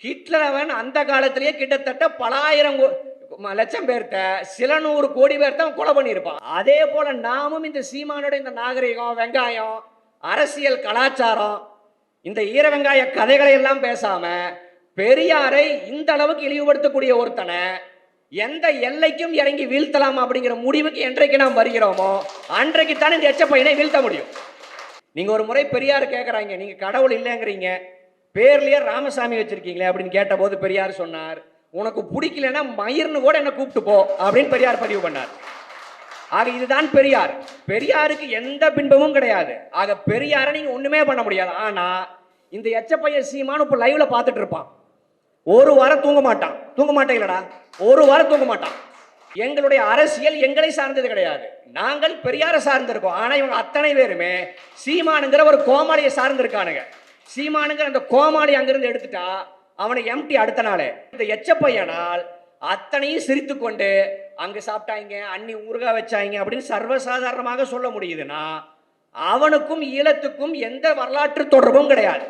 Hitler அவன் அந்த காலத்திலேயே கிட்டத்தட்ட பல ஆயிரம் லட்சம் பேர்த்த சில 100 கோடி பேர்த்த அவன் கொலை பண்ணியிருப்பான். அதே போல நாமும் இந்த சீமானோட இந்த நாகரிகம், வெங்காயம், அரசியல், கலாச்சாரம், இந்த ஈர வெங்காய கதைகளை எல்லாம் பேசாம பெரியாரை இந்த அளவுக்கு இழிவுபடுத்தக்கூடிய ஒருத்தனை எந்த எல்லைக்கும் இறங்கி வீழ்த்தலாம் அப்படிங்கிற முடிவுக்கு என்றைக்கு நாம் வருகிறோமோ அன்றைக்கு தானே இந்த எச்ச பையனை வீழ்த்த முடியும். நீங்க ஒரு முறை பெரியார் கேட்கறாங்க, நீங்க கடவுள் இல்லைங்கிறீங்க, பேர்லயே ராமசாமி வச்சிருக்கீங்களே அப்படின்னு கேட்ட போது பெரியார் சொன்னார், உனக்கு பிடிக்கலன்னா மயிர்னு கூட என்ன கூப்பிட்டு போ அப்படின்னு பெரியார் பதிவு பண்ணார். ஆக இதுதான் பெரியார். பெரியாருக்கு எந்த பின்பமும் கிடையாது. ஆக பெரியாரை நீங்க ஒண்ணுமே பண்ண முடியாது. ஆனா இந்த எச்சப்பைய சீமானு இப்ப லைவ்ல பார்த்துட்டு இருப்பான். ஒரு வாரம் தூங்க மாட்டேங்களடா, ஒரு வாரம் தூங்க மாட்டான். எங்களுடைய அரசியல் எங்களை சார்ந்தது கிடையாது, நாங்கள் பெரியாரை சார்ந்திருக்கோம். ஆனா இவங்க அத்தனை பேருமே சீமானுங்கிற ஒரு கோமாளியை சார்ந்திருக்கானுங்க. சீமானுங்கிற அந்த கோமாளி அங்கிருந்து எடுத்துட்டா அவனை எம்டி அடுத்த நாளே. இந்த எச்சப்பையனால் அத்தனையும் சிரித்து கொண்டு அங்க சாப்பிட்டாங்க, அன்னி ஊறுகாய் வச்சாங்க அப்படின்னு சர்வசாதாரணமாக சொல்ல முடியுதுன்னா அவனுக்கும் ஈழத்துக்கும் எந்த வரலாற்று தொடர்பும் கிடையாது.